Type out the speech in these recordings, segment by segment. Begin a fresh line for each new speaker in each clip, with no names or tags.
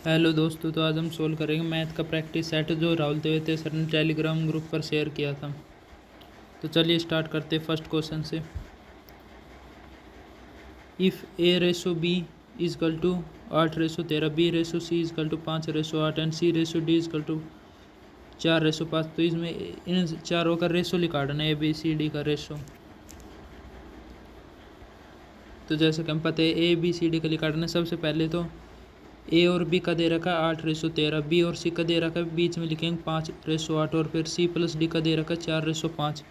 Hello दोस्तों, तो आज हम सोल्व करेंगे मैथ का प्रैक्टिस सेट जो राहुल तेवते सर ने टेलीग्राम ग्रुप पर शेयर किया था। तो चलिए स्टार्ट करते हैं फर्स्ट क्वेश्चन से। If A ratio B is equal to 8:13, B ratio C is equal to 5:8 and C ratio D is equal to 4:5। तो इसमें इन चारों का रेशो निकालना है, ए बी सी डी का रेशो। तो जैसे कि हम पता है ए बी सी डी का निकालना है, सबसे पहले तो ए और बी का दे रखा है 8:13, बी और सी का दे रखा है, बीच में लिखेंगे 5:8 और फिर सी प्लस डी का दे रखा है 4:5।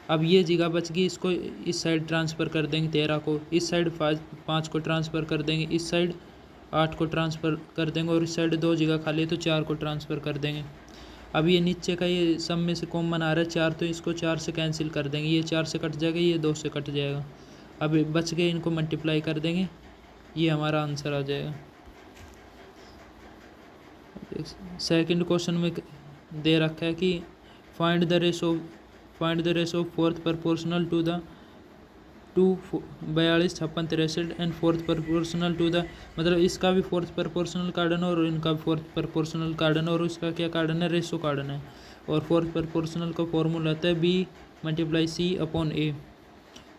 अब ये जगह बच गई, इसको इस साइड ट्रांसफ़र कर देंगे 13 को, इस साइड 5 को ट्रांसफ़र कर देंगे, इस साइड 8 को ट्रांसफ़र कर देंगे और इस साइड 2 जगह खाली है तो 4 को ट्रांसफ़र कर देंगे। अब ये नीचे का ये सब में से कॉमन आ रहा है 4, तो इसको 4 से कैंसिल कर देंगे, ये 4 से कट जाएगा, ये 2 से कट जाएगा। अब बच गए, इनको मल्टीप्लाई कर देंगे, ये हमारा आंसर आ जाएगा। सेकंड क्वेश्चन में दे रखा है कि find the ratio fourth proportional to the 2 42 56 63 and fourth proportional to the, मतलब इसका भी फोर्थ प्रोपोर्शनल काटना है और इनका भी फोर्थ प्रोपोर्शनल काटना है और उसका क्या काटना है, रेशो काटना है। और फोर्थ प्रोपोर्शनल का फॉर्मूला होता है बी मल्टीप्लाई सी अपॉन ए।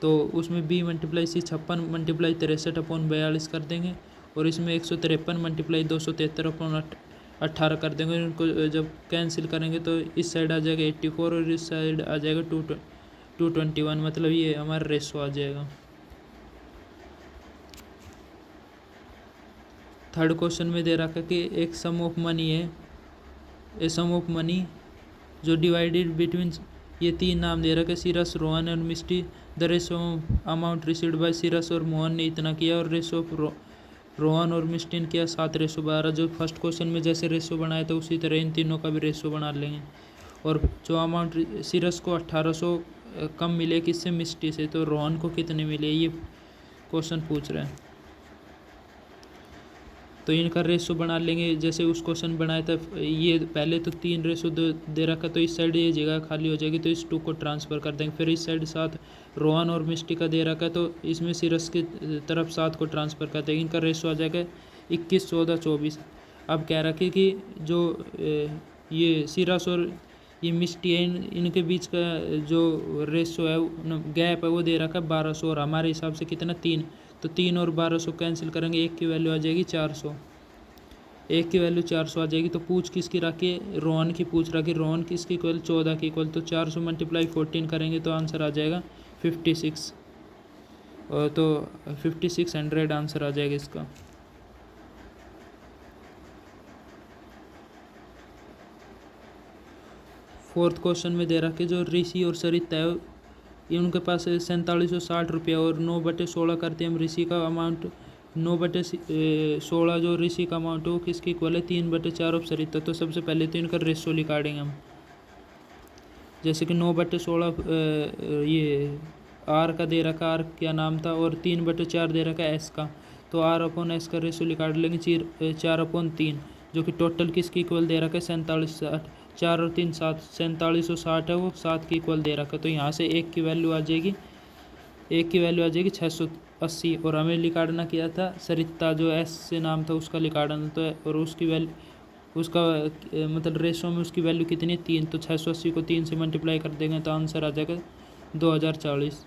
तो उसमें B multiply C 56 multiply 63 upon 42 कर देंगे और इसमें 153 मल्टीप्लाई 273 अपॉन 18 कर देंगे। इनको जब कैंसिल करेंगे तो इस साइड आ जाएगा 84 और इस साइड आ जाएगा 221, मतलब ये हमारा रेशो आ जाएगा। थर्ड क्वेश्चन में दे रखा है कि एक सम ऑफ मनी है, ए सम ऑफ मनी जो डिवाइडेड बिटवीन, ये 3 नाम दे रखे सीरस, रोहन और Misti. The ratio amount received by Cyrus और मोहन ने इतना किया और रेशो ऑफ रोहन और मिस्टी ने किया 7:12। जो फर्स्ट क्वेश्चन में जैसे रेशो बनाया था उसी तरह इन तीनों का भी रेशो बना लेंगे। और जो अमाउंट सीरस को 1800 कम मिले किससे, मिस्टी से, तो रोहन को कितने मिले, ये क्वेश्चन पूछ रहे हैं। तो इनका रेशो बना लेंगे जैसे उस क्वेश्चन बनाया था। ये पहले तो 3 रेशो दे रखा, तो इस साइड ये जगह खाली हो जाएगी तो इस 2 को ट्रांसफ़र कर देंगे। फिर इस साइड 7 रोहन और मिस्टी का दे रखा है तो इसमें सिरस की तरफ 7 को ट्रांसफ़र कर देंगे। इनका रेशो आ जाएगा 21, 14, 24। अब कह रखे कि जो ये सिरस और ये मिस्टी है, इनके बीच का जो रेशो है, गैप है, वो दे रखा है 1200 और हमारे हिसाब से कितना 3। तो 3 और 1200 कैंसिल करेंगे, एक की वैल्यू आ जाएगी 400, एक की वैल्यू 400 आ जाएगी। तो पूछ किसकी रखी है, रोहन की पूछ रखी, रोहन किसकी इक्वल 14 की इक्वल, तो 400 मल्टीप्लाई 14 करेंगे तो आंसर आ जाएगा 56। और तो 5600 आंसर आ जाएगा इसका। फोर्थ क्वेश्चन में दे रखे जो ऋषि और सरिता है, ये उनके पास 4760 रुपया और 9/16 करते हैं हम ऋषि का अमाउंट। 9/16 जो ऋषि का अमाउंट है वो किसकी इक्वल है, 3/4 ऑफ सरिता। तो सबसे पहले तो इनका रेशो निकालेंगे हम। जैसे कि 9/16 ये आर का दे रखा, आर क्या नाम था, और 3/4 दे रखा एस का, तो आर अपॉन एस का रेशो निकाल लेंगे 4/3, जो कि टोटल किसकी इक्वल दे रखा है 4760। 4 और 3 7, 4760 है, वो 7 की इक्वल दे रखा है। तो यहाँ से एक की वैल्यू आ जाएगी, 680 और हमें निकालना किया था सरिता, जो एस से नाम था उसका निकालना तो, और उसकी वैल्यू उसका मतलब रेशो में उसकी वैल्यू कितनी है 3। तो 680 को 3 से मल्टीप्लाई कर देंगे तो आंसर आ जाएगा 2040।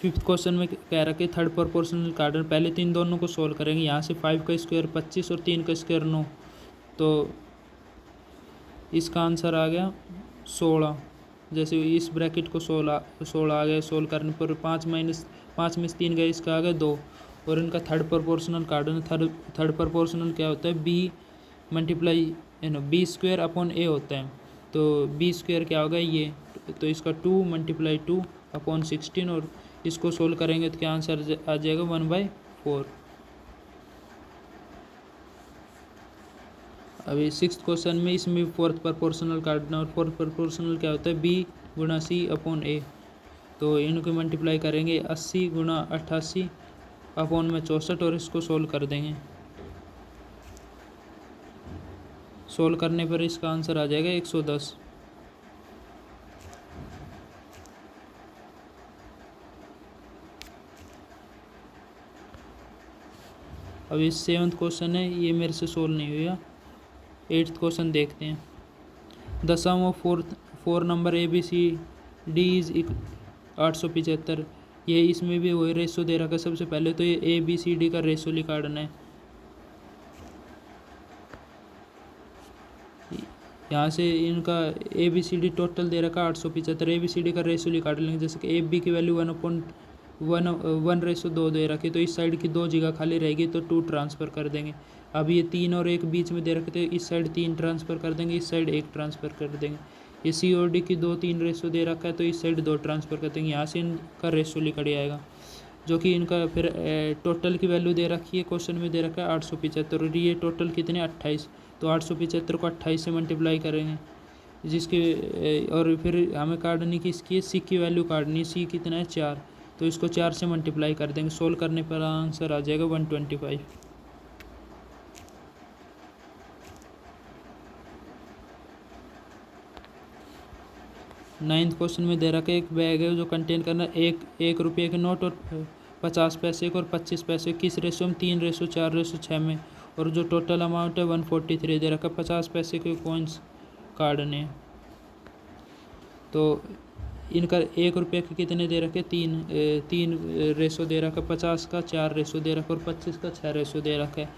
फिफ्थ क्वेश्चन में कह रहा कि थर्ड प्रोपोर्शनल कार्डन, पहले तो इन दोनों को सोल्व करेंगे। यहाँ से 5 का स्क्वायर 25 और 3 का स्क्वायर 9, तो इसका आंसर आ गया 16। जैसे इस ब्रैकेट को 16 आ गया, सोल्व करने पर 5 में से 3 गया, इसका आ गया 2। और इनका थर्ड प्रोपोर्शनल कार्डन, थर्ड प्रोपोर्शनल क्या होता है, b multiply b square upon a होता है। तो बी स्क्वायर क्या होगा ये, तो इसका 2 मल्टीप्लाई 2 अपॉन 16 और इसको सोल्व करेंगे तो क्या आंसर आ जाएगा 1/4। अभी सिक्स्थ क्वेश्चन में इसमें फोर्थ प्रोपोर्शनल काटना, और फोर्थ प्रोपोर्शनल क्या होता है, बी गुणा सी अपॉन ए। तो इनको मल्टीप्लाई करेंगे 80 गुणा 88 अपॉन में 64 और इसको सोल्व कर देंगे। सोल्व करने पर इसका आंसर आ जाएगा 110। अब ये 7th क्वेश्चन है, ये मेरे से सोल्व नहीं हुआ। 8th क्वेश्चन देखते हैं। The sum of four number ABCD is 875। ये इसमें भी वही रेशो दे रखा है। सबसे पहले तो ये ABCD का रेशो निकालना है। यहाँ से इनका ABCD टोटल दे रखा 875। ABCD का रेशो निकाल लेंगे। जैसे कि AB की वैल्यू 1:1 दे रखी, तो इस साइड की 2 जगह खाली रहेगी तो 2 ट्रांसफ़र कर देंगे। अब ये 3 और 1 बीच में दे रखे थे, इस साइड 3 ट्रांसफ़र कर देंगे, इस साइड 1 ट्रांसफ़र कर देंगे। ये COD की 2-3 रेशो दे रखा है, तो इस साइड 2 ट्रांसफ़र कर देंगे। यहाँ से इनका रेशो निकल आएगा, जो कि इनका फिर टोटल की वैल्यू दे रखी है, क्वेश्चन में दे रखा है 875। और ये टोटल कितने 28, तो 875 को 28 से मल्टीप्लाई करेंगे, जिसके और फिर हमें काटने की इसकी सी की वैल्यू काटनी है। सी कितना है 4, तो इसको 4 से मल्टीप्लाई कर देंगे। सोल्व करने पर आंसर आ जाएगा 125। 9th क्वेश्चन में दे रखा है एक बैग है जो कंटेन करना एक रुपये के नोट और 50 पैसे के और 25 पैसे किस रेशो में, 3:4:6 में, और जो टोटल अमाउंट है 143 दे रखा है। 50 पैसे के कॉइन्स काटने हैं। तो इनका 1 रुपये के कितने दे रखे, 3 रेशो दे रखा है। 50 का 4 रेशो दे रखा है और 25 का 6 रेशो दे रखा है।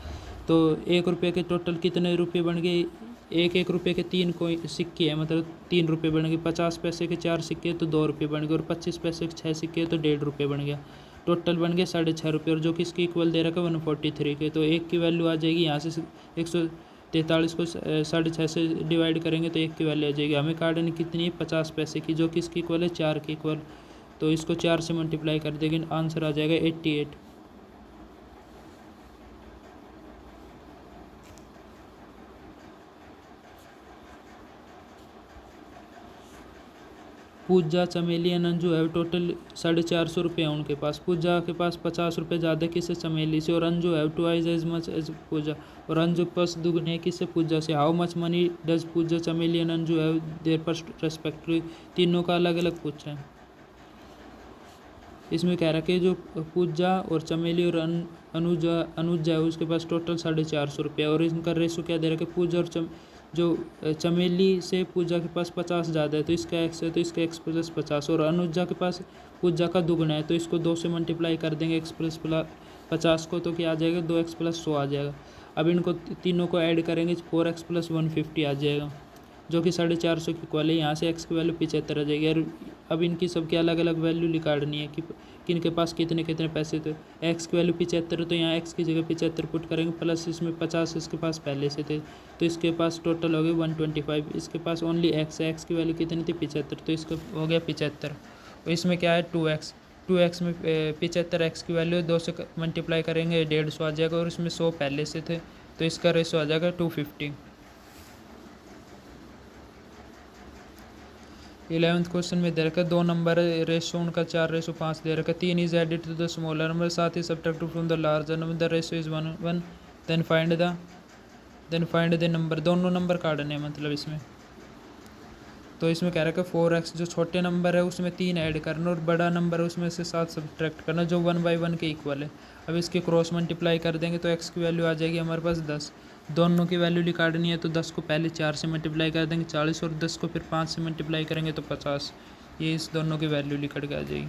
तो 1 रुपये के टोटल कितने रुपये बन गए, 1 रुपये के 3 कोई सिक्के हैं, मतलब 3 रुपये बन गए। 50 पैसे के 4 सिक्के तो 2 रुपये बन गए, और 25 पैसे के 6 सिक्के तो 1.5 रुपये बन गया। टोटल बन गए 6.5 रुपये, और जो कि इसकी इक्वल दे रखा है 143 के। तो 1 की वैल्यू आ जाएगी यहाँ से 143 को 6.5 से डिवाइड करेंगे तो 1 की वैल्यू आ जाएगी। हमें काटनी कितनी है 50 पैसे की, जो कि इसकी इक्वल है 4 की इक्वल। तो इसको 4 से मल्टीप्लाई कर देंगे, आंसर आ जाएगा 88। पूजा, चमेली, अंजू है टोटल 450 रुपये है उनके पास। पूजा के पास 50 रुपये ज़्यादा किससे, चमेली से, और अंजू है 2 एज मच एज पूजा, और अंजू के पास दुगने किससे, पूजा से। हाउ मच मनी डज पूजा, चमेली एंड अंजू है देयर पर रेस्पेक्टिवली। तीनों का अलग अलग पूछा है। इसमें कह रखा है जो पूजा और चमेली और अनुजा है उसके पास टोटल 450 रुपये, और इनका रेशो क्या दे रखा है, पूजा और जो चमेली से पूजा के पास 50 ज़्यादा है तो इसका x है, तो इसका x प्लस 50, और अनुजा के पास पूजा का दुगना है तो इसको 2 से मल्टीप्लाई कर देंगे x प्लस 50 को, तो क्या आ जाएगा 2x प्लस 100 आ जाएगा। अब इनको तीनों को ऐड करेंगे 4x प्लस 150 आ जाएगा, जो कि 450 की इक्वल है। यहाँ से x की वैल्यू 75 आ जाएगी। और अब इनकी सबकी अलग अलग वैल्यू निकालनी है कि किनके पास कितने कितने पैसे थे। x की वैल्यू 75 तो यहाँ x की जगह 75 पुट करेंगे, प्लस इसमें 50 इसके पास पहले से थे तो इसके पास टोटल हो गए 125। इसके पास ओनली x है, x की वैल्यू कितनी थी 75, तो इसका हो गया 75। और इसमें क्या है 2x में 75 x की वैल्यू 2 से मल्टीप्लाई करेंगे 150 आ जाएगा, और इसमें 100 पहले से थे तो इसका रेशो आ जाएगा 250। 11th क्वेश्चन में दे रखा है 2 नंबर रेशो उनका 4:5 दे रखा है। 3 is added to the smaller number, 7 is subtracted from the larger number, the ratio is 1:1, then find the number. दोनों नंबर काटने हैं मतलब इसमें। तो इसमें कह रखा है 4x जो छोटे नंबर है उसमें 3 ऐड करना, और बड़ा नंबर है उसमें से 7 सब्ट्रैक्ट करना, जो 1/1 के इक्वल है। अब इसके क्रॉस मल्टीप्लाई कर देंगे तो x की वैल्यू आ जाएगी हमारे पास 10। दोनों की वैल्यू निकालनी है तो 10 को पहले 4 से मल्टीप्लाई कर देंगे 40, और 10 को फिर 5 से मल्टीप्लाई करेंगे तो 50। ये इस दोनों की वैल्यू निकल के आ जाएगी।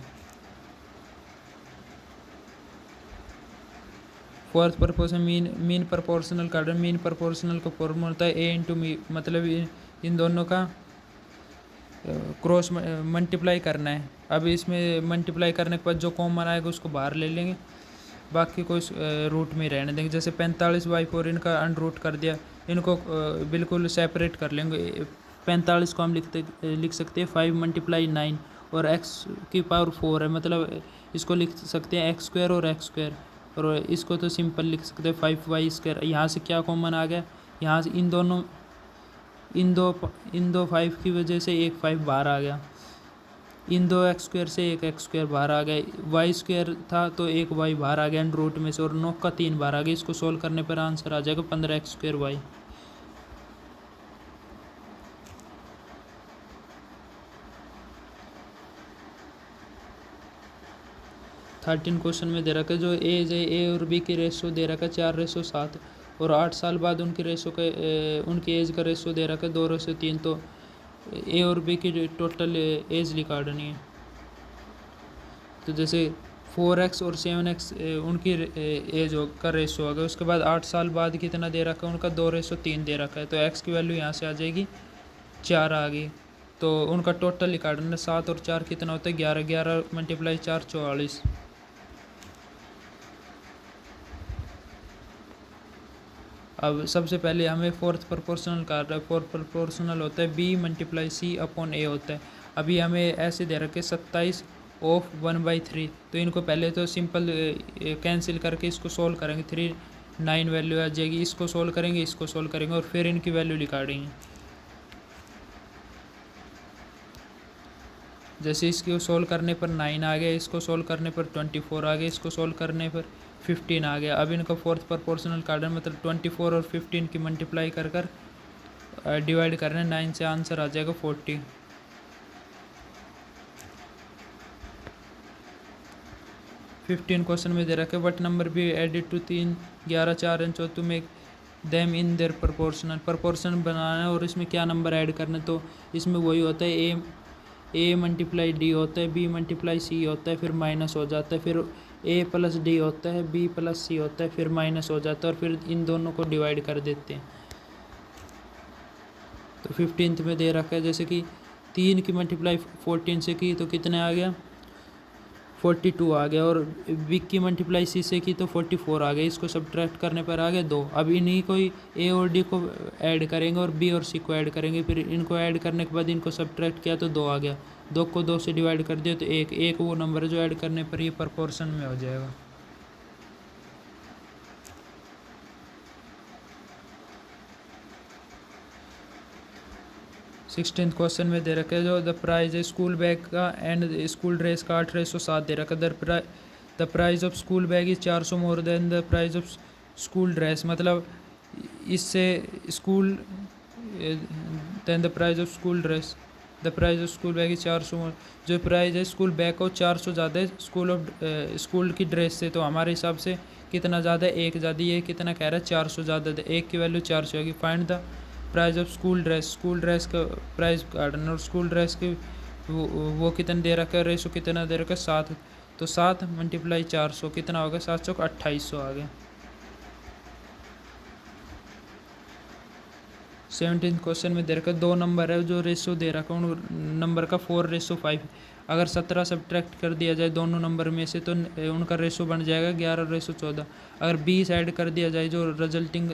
4th प्रपोर्शन मीन प्रपोर्शनल काटना। मीन प्रपोर्शनल का फॉर्मूला होता है a इंटू मी, मतलब इन दोनों का क्रॉस मल्टीप्लाई करना है। अब इसमें मल्टीप्लाई करने के बाद जो कॉमन आएगा उसको बाहर ले लेंगे, बाकी को इस रूट में रहने देंगे। जैसे 45/4 इनका अनरूट कर दिया, इनको बिल्कुल सेपरेट कर लेंगे। 45 को हम लिख सकते हैं 5 × 9, और x की पावर 4 है, मतलब इसको लिख सकते हैं x² और x², और इसको तो सिंपल लिख सकते हैं 5y²। यहाँ से क्या कॉमन आ गया, यहाँ से इन दो 5 की वजह से एक 5 बाहर आ गया, इन दो x² से एक x² बाहर आ गया, y² था तो एक y बाहर आ गया रूट में से, और 9 का 3 बाहर आ गया। इसको सोल्व करने पर आंसर आ जाएगा 15x²y। 13 क्वेश्चन में दे रखा है जो एज है, ए और बी की रेशो दे रखा है 4:7 और 8 साल बाद उनकी रेशो का उनकी एज का रेशो दे रखा है 2:3। तो ए और बी की टोटल एज निकालनी है। तो जैसे 4x और 7x उनकी एज का रेशो होगा। उसके बाद 8 साल बाद कितना दे रखा है उनका 2:3 दे रखा है। तो x की वैल्यू यहाँ से आ जाएगी 4 आ गई। तो उनका टोटल निकालना है 7 और 4 कितना होता है 11, 11 × 4 44। अब सबसे पहले हमें फोर्थ प्रोपोर्शनल कर रहा है। फोर्थ प्रोपोर्शनल होता है b × c/a होता है। अभी हमें ऐसे दे रखे 27 ऑफ 1/3। तो इनको पहले तो सिंपल कैंसिल करके इसको सोल्व करेंगे, 3 9 वैल्यू आ जाएगी। इसको सोल्व करेंगे, इसको सोल्व करेंगे और फिर इनकी वैल्यू निकालेंगे। जैसे इसको सोल्व करने पर 9 आ गया, इसको सोल्व करने पर 24 आ गया, इसको सोल्व करने पर 15 आ गया। अब इनका फोर्थ प्रोपोर्शनल काटना मतलब 24 और 15 की मल्टीप्लाई कर डिवाइड करना 9 से, आंसर आ जाएगा 40। 15 क्वेश्चन में दे रखे what number be added to 3 11 4 and 4 to make them in their proportion बनाना है और इसमें क्या नंबर ऐड करना है। तो इसमें वही होता है ए × डी होता है, बी × सी होता है, फिर माइनस हो जाता है, फिर a + d होता है, b + c होता है, फिर माइनस हो जाता है और फिर इन दोनों को डिवाइड कर देते हैं। तो 15th में दे रखा है जैसे कि 3 की मल्टीप्लाई 14 से की तो कितने आ गया 42 आ गया, और b की मल्टीप्लाई c से की तो 44 आ गया। इसको सब्ट्रैक्ट करने पर आ गया 2। अब इन्हीं को ही a और d को ऐड करेंगे और b और c को ऐड करेंगे। फिर इनको ऐड करने के बाद इनको सब्ट्रैक्ट किया तो 2 आ गया। 2 को 2 से डिवाइड कर दिया तो 1 वो नंबर है जो ऐड करने पर ये प्रोपोर्शन में हो जाएगा। सिक्सटीन्थ क्वेश्चन में दे रखा है जो द प्राइस है स्कूल बैग का एंड स्कूल ड्रेस का 8:7 दे रखा है। The price of school bag is 400 more than the price of school dress, मतलब इससे school then the price of school dress, the price of school bag is 400 more. जो price है school bag का 400 ज़्यादा है स्कूल की dress से। तो हमारे हिसाब से कितना ज़्यादा है 1 ज़्यादा। ये कितना कह रहा है 400 ज़्यादा, 1 की वैल्यू 400 होगी। Find the price of school dress का प्राइस काटना और स्कूल ड्रेस की वो कितना दे रखा है, रेशो कितना दे रखा है 7। तो 7 × 400 कितना होगा 7 चौक 2800 आ गया। 17th क्वेश्चन में दे रखा है 2 नंबर है जो रेशो दे रखा है उन नंबर का 4:5। अगर 17 सब्ट्रैक्ट कर दिया जाए दोनों नंबर में से तो उनका रेशो बन जाएगा 11:14। अगर 20 ऐड कर दिया जाए जो रिजल्टिंग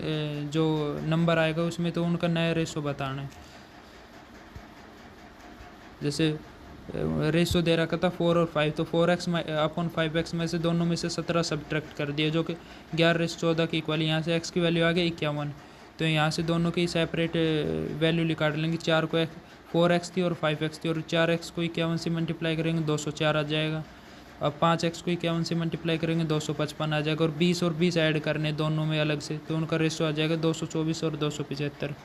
जो नंबर आएगा उसमें तो उनका नया रेशो बताना है। जैसे रेशो दे रखा था 4 और 5, तो 4x/5x में से दोनों में से 17 सब्ट्रैक्ट कर दिया जो कि 11:14 की इक्वल। यहाँ से x की वैल्यू आ गई 51। तो यहाँ से दोनों की सेपरेट वैल्यू निकाल लेंगे। 4 को 4x थी और 5x थी, और 4x को 51 से मल्टीप्लाई करेंगे 204 आ जाएगा। अब 5x को 51 से मल्टीप्लाई करेंगे 255 आ जाएगा, और 20 ऐड करने दोनों में अलग से तो उनका रेशो आ जाएगा 224 और 275।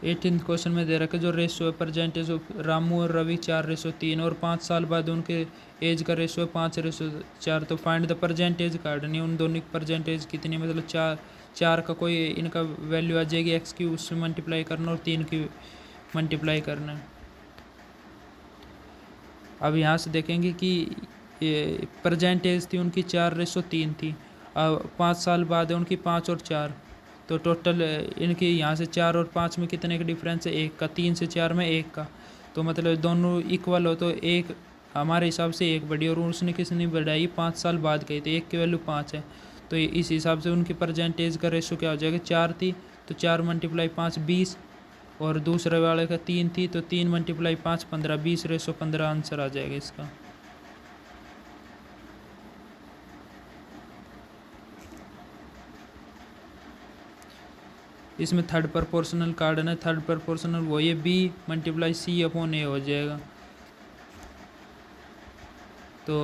18th क्वेश्चन में दे रखा है जो रेशो है परसेंटेज ऑफ रामू और रवि 4:3 और 5 साल बाद उनके एज का रेशो है 5:4। तो फाइंड द परसेंटेज काटनी है उन दोनों की परसेंटेज कितनी, मतलब 4 का कोई इनका वैल्यू आ जाएगी x की, उससे मल्टीप्लाई करना और 3 की मल्टीप्लाई करना है। अब यहाँ से देखेंगे कि परसेंटेज थी उनकी 4:3 थी। अब 5 साल बाद है उनकी 5 और 4। तो टोटल इनके यहाँ से 4 और 5 में कितने का डिफरेंस है 1 का, 3 से 4 में 1 का। तो मतलब दोनों इक्वल हो तो एक हमारे हिसाब से 1 बढ़ी, और उसने किसने बढ़ाई 5 साल बाद गई, तो 1 की वैल्यू 5 है। तो इस हिसाब से उनकी परसेंटेज का रेशो क्या हो जाएगा 4 थी तो 4 × 5 20, और दूसरे वाले का 3 थी तो 3 × 5 15, 20:15 आंसर आ जाएगा इसका। इसमें थर्ड प्रोपोर्शनल काटना है। थर्ड प्रोपोर्शनल वही है b × c/a हो जाएगा। तो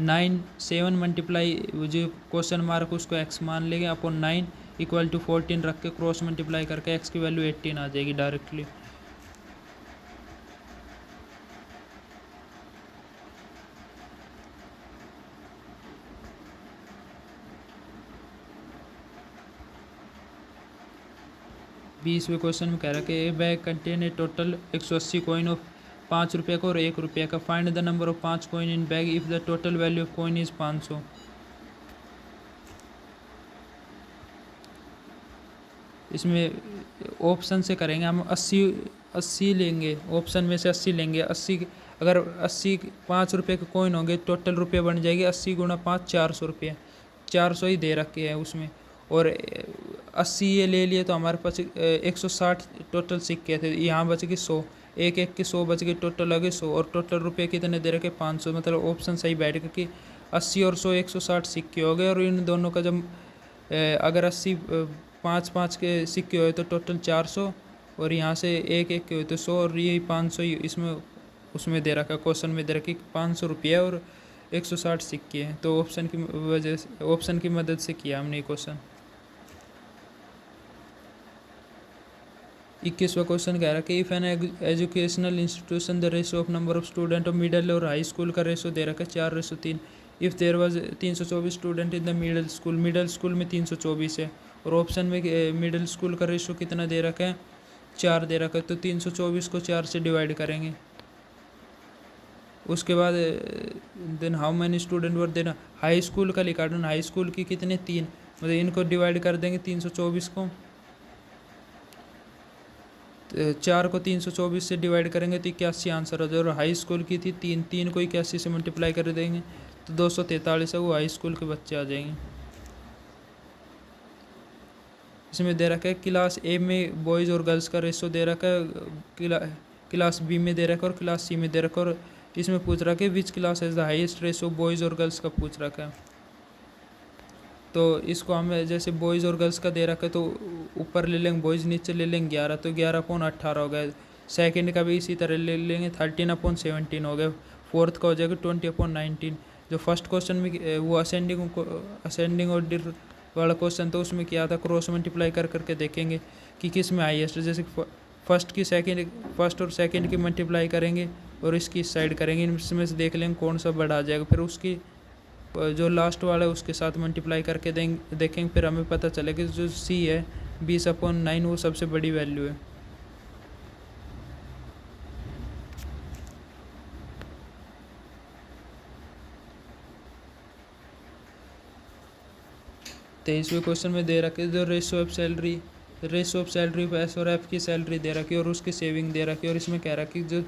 9 7 मल्टीप्लाई जो क्वेश्चन मार्क उसको x मान लेंगे अपॉन 9 = 14 रख के क्रॉस मल्टीप्लाई करके x की वैल्यू 18 आ जाएगी डायरेक्टली। 20वें क्वेश्चन में कह रहा है कि ए bag contain a total 180 coin of 5 रुपये का और 1 रुपये का। Find the number of 5 coin in bag if the total value of coin is 500। इसमें ऑप्शन से करेंगे हम। 80 लेंगे, ऑप्शन में से 80 लेंगे। 80 अगर 80 5 रुपये के कॉइन होंगे, टोटल रुपये बन जाएगी 80 गुणा 5 400 रुपये। 400 ही दे रखे हैं उसमें, और 80 ये ले लिए तो हमारे पास 160 टोटल सिक्के थे। यहाँ बच गए 100, एक एक के 100 बच गए, टोटल आ गए 100। और टोटल रुपये कितने दे रखे? 500। मतलब ऑप्शन सही बैठ गया कि 80 और 100 160 सिक्के हो गए। और इन दोनों का जब अगर 80 5 के सिक्के हुए तो टोटल 400, और यहाँ से एक एक के हुए तो 100, और यही 500 ही इसमें उसमें दे रखा, क्वेश्चन में दे रखी 500 रुपये और 160 सिक्के हैं। तो ऑप्शन की वजह से, ऑप्शन की मदद से किया हमने ये क्वेश्चन। 21वां क्वेश्चन कह रहा है कि if an educational institution the ratio of number of student of middle और हाई स्कूल का रेशो दे रखा है 4:3। If there was 324 student in the middle school में 324 है, और ऑप्शन में मिडिल स्कूल का रेशो कितना दे रखा है? 4 दे रखा है। तो 324 को 4 से डिवाइड करेंगे। उसके बाद then how many student were देना, हाई स्कूल का लिखा है, हाई स्कूल की कितने? 3। मतलब इनको डिवाइड कर देंगे 324 को, 4 को 324 से डिवाइड करेंगे तो 81 आंसर हो जाए। और हाई स्कूल की थी 3, 3 को 81 से मल्टीप्लाई कर देंगे तो 243 है, वो हाई स्कूल के बच्चे आ जाएंगे। इसमें दे रखा है क्लास ए में बॉयज़ और गर्ल्स का रेशो दे रखा है, क्लास बी में दे रखा है और क्लास सी में दे रखा है। और इसमें पूछ रखा है which class has the highest ratio boys और गर्ल्स का पूछ रखा है। तो इसको हमें जैसे बॉयज़ और गर्ल्स का दे रखा है तो ऊपर ले लेंगे बॉयज़, नीचे ले लेंगे 11, तो 11/18 हो गया। सेकंड का भी इसी तरह ले लेंगे 13/17 हो गया। फोर्थ का हो जाएगा 20/19। जो फर्स्ट क्वेश्चन में वो असेंडिंग ऑर्डर वाला क्वेश्चन, तो उसमें क्या था, क्रॉस मल्टीप्लाई कर करके देखेंगे कि किस में हाईएस्ट। जैसे फर्स्ट और सेकंड की मल्टीप्लाई करेंगे और इसकी इस साइड करेंगे, इसमें से देख लेंगे कौन सा बड़ा आ जाएगा। फिर उसकी जो लास्ट वाला है उसके साथ मल्टीप्लाई करके देखेंगे, फिर हमें पता चलेगा कि जो सी है 20/9 वो सबसे बड़ी वैल्यू है। तेईसवें क्वेश्चन में दे रखे जो ratio of salary of S और एफ की सैलरी दे रखी है और उसकी सेविंग दे रखी है। और इसमें कह रहा कि जो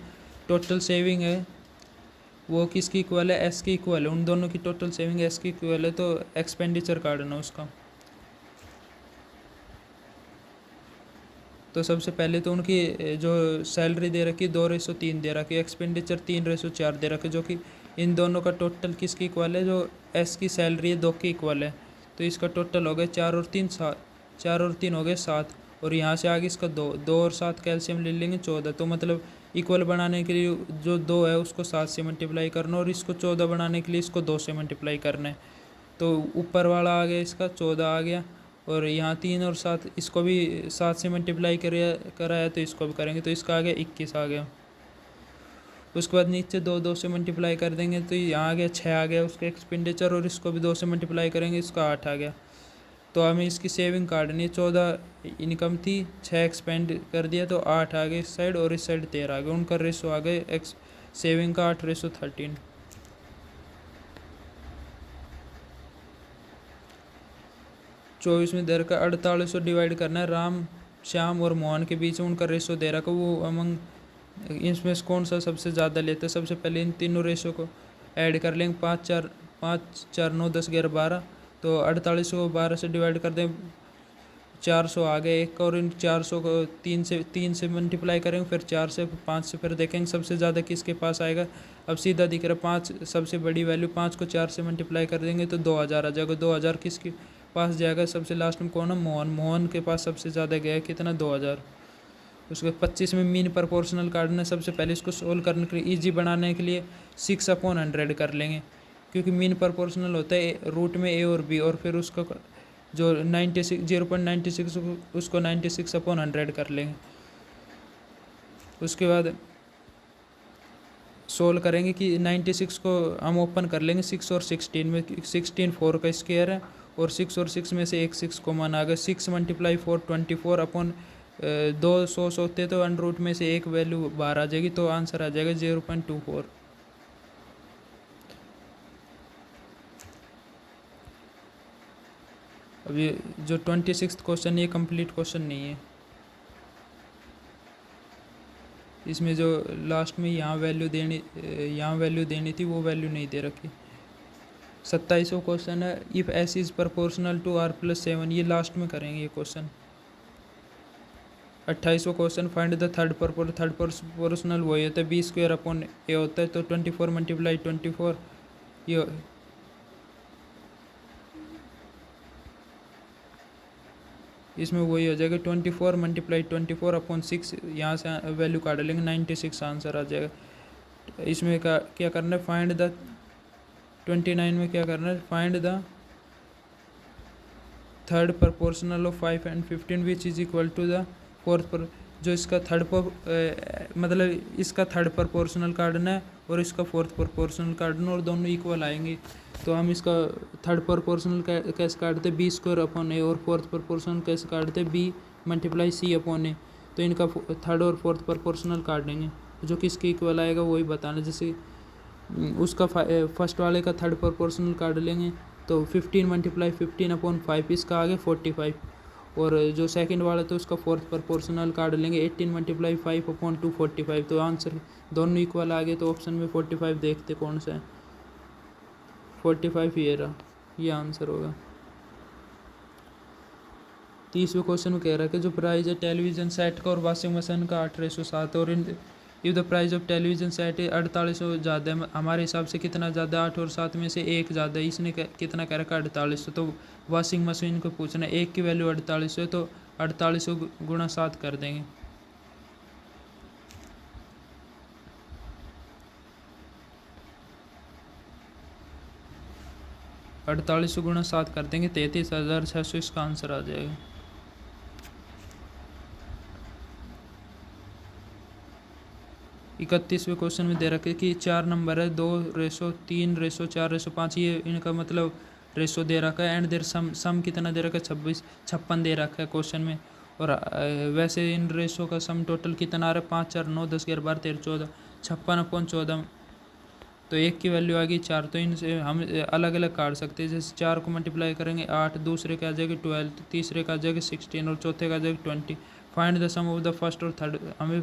टोटल सेविंग है वो किसकी इक्वल है? एस की इक्वल है। उन दोनों की टोटल सेविंग एस की इक्वल है, तो एक्सपेंडिचर काटना उसका। तो सबसे पहले तो उनकी जो सैलरी दे रखी 2:3 दे रखी है, एक्सपेंडिचर 3:4 दे रखे, जो कि इन दोनों का टोटल किसकी इक्वल है? जो एस की सैलरी है 2 की इक्वल है। तो इसका टोटल हो गया 4 और 3 7, 4 और 3 हो गए 7, और यहाँ से आगे इसका 2 और 7 कैल्शियम ले लेंगे 14। तो मतलब इक्वल बनाने के लिए जो 2 है उसको 7 से मल्टीप्लाई करना, और इसको 14 बनाने के लिए इसको 2 से मल्टीप्लाई करना है। तो ऊपर वाला आ गया इसका 14 आ गया, और यहाँ 3 और 7 इसको भी 7 से मल्टीप्लाई कराया तो इसको भी करेंगे, तो इसका आ गया 21 आ गया। उसके बाद नीचे 2 से मल्टीप्लाई कर देंगे तो यहाँ आ गया 6 आ गया उसका एक्सपेंडिचर, और इसको भी 2 से मल्टीप्लाई करेंगे, इसका 8 आ गया। तो हमें इसकी सेविंग काटनी है। 14 इनकम थी, 6 एक्सपेंड कर दिया तो 8 आ गए इस साइड, और इस साइड 13 आ गए। उनका रेशो आ गए सेविंग का 8:13। 24 में दे रखा 48 डिवाइड करना है राम, श्याम और मोहन के बीच में उनका रेशो दे रखा, वो अमंग इसमें से कौन सा सबसे ज़्यादा लेते हैं। सबसे पहले इन तीनों रेशो को ऐड कर लेंगे, 5 4 9 10 11 12। तो 48 को 12 से डिवाइड कर दें, 400 आ गए एक का, और इन 400 को 3 से मल्टीप्लाई करेंगे, फिर 4 से, 5 से, फिर देखेंगे सबसे ज़्यादा किसके पास आएगा। अब सीधा दिख रहा 5 सबसे बड़ी वैल्यू, 5 को 4 से मल्टीप्लाई कर देंगे तो 2000 आ जाएगा। 2000 किसके पास जाएगा? सबसे लास्ट में कौन है? मोहन के पास सबसे ज़्यादा गया है, कितना? 2000। उसके 25 में मीन प्रोपोर्शनल काटना। सबसे पहले इसको सोल्व करने के लिए, ईजी बनाने के लिए 6/100 कर लेंगे, क्योंकि मीन प्रोपोर्शनल होता है रूट में ए और बी, और फिर उसका जो 0.96 उसको 96/100 कर लेंगे। उसके बाद सोल्व करेंगे कि 96 को हम ओपन कर लेंगे 6 और 16 में। 16 4 का स्क्वायर है, और 6 और 6 में से एक 6 कॉमन आ गया। 6 × 4 24 दो सोर्स होते हैं तो अंडर रूट में से एक वैल्यू बाहर आ जाएगी, तो आंसर आ जाएगा 0.24। अब ये जो 26 क्वेश्चन ये कंप्लीट क्वेश्चन नहीं है, इसमें जो लास्ट में यहाँ वैल्यू देनी थी वो वैल्यू नहीं दे रखी। 27वां क्वेश्चन है if S is proportional to r+7, ये लास्ट में करेंगे ये क्वेश्चन। 28वां question find the third proportional वही होता है b² होता है, तो 24 × 24 ये इसमें वही हो जाएगा 24 × 24/6, यहाँ से वैल्यू काट लेंगे 96 आंसर आ जाएगा। इसमें क्या करना है, फाइंड द 29 में क्या करना है, find the third proportional of 5 and 15 which is equal to the fourth. जो इसका मतलब इसका थर्ड प्रोपोर्शनल काटना है और इसका फोर्थ प्रोपोर्शनल काटना, और दोनों इक्वल आएंगे। तो हम इसका थर्ड प्रोपोर्शनल कैसे काटते हैं b² और फोर्थ प्रोपोर्शनल कैसे काटते हैं b × c/a। तो इनका थर्ड और फोर्थ प्रोपोर्शनल काट देंगे, जो किसके इक्वल आएगा वही बताना। जैसे उसका फर्स्ट वाले का थर्ड प्रोपोर्शनल काट लेंगे तो 15 × 15/5, इसका आगे 45, और जो सेकंड वाला तो उसका फोर्थ प्रोपोर्शनल काट लेंगे 18 × 5/2 45। तो आंसर दोनों इक्वल आ गए, तो ऑप्शन में 45 देखते कौन सा है। 45 ये रहा, ये आंसर होगा। 30वें क्वेश्चन में कह रहा है कि जो प्राइस है टेलीविज़न सेट का और वॉशिंग मशीन का 8:7, और if the price of television set 4800 ज़्यादा है, हमारे हिसाब से कितना ज़्यादा, 8 और 7 में से एक ज़्यादा है। इसने कितना कह रखा है 4800, तो वॉशिंग मशीन को पूछना है। एक की वैल्यू 4800 है तो 4800 × 7 कर देंगे। अड़तालीस 7 कर देंगे 33,600, इसका आंसर आ जाएगा। इकतीसवें क्वेश्चन में दे रखे कि 4 नंबर है 2:3 4:5, ये इनका मतलब रेशो दे रखा है, एंड देर सम कितना दे रखा है 56 दे रखा है क्वेश्चन में। और वैसे इन रेशो का सम टोटल कितना आ रहा है 5, 4, 9, 10, 11, 12, 13, 14, 56/14। तो एक की वैल्यू आ गई 4, तो इनसे हम अलग अलग काट सकते हैं। जैसे 4 को मल्टीप्लाई करेंगे 8, दूसरे का आ जाएगी 12, तीसरे का आ जाएगी 16, और चौथे का आ जाएगी 20। Find the sum of the first और थर्ड, हमें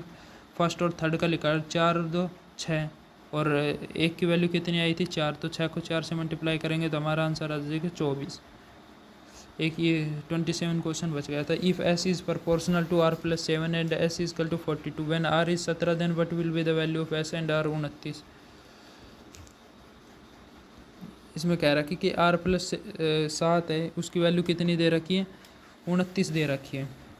फर्स्ट और थर्ड का लिखा है 4 और 2 6, और एक की वैल्यू कितनी आई थी 4, तो 6 को 4 से मल्टीप्लाई करेंगे तो हमारा आंसर आ जाएगा 24। एक ये 27 क्वेश्चन बच गया था। If S is proportional to r+7 and S is equal to 42, when r is 17 then what will be the value of S and r 29। इसमें कह रखी कि r+7 है, उसकी वैल्यू कितनी दे रखी है 29 दे रखी है।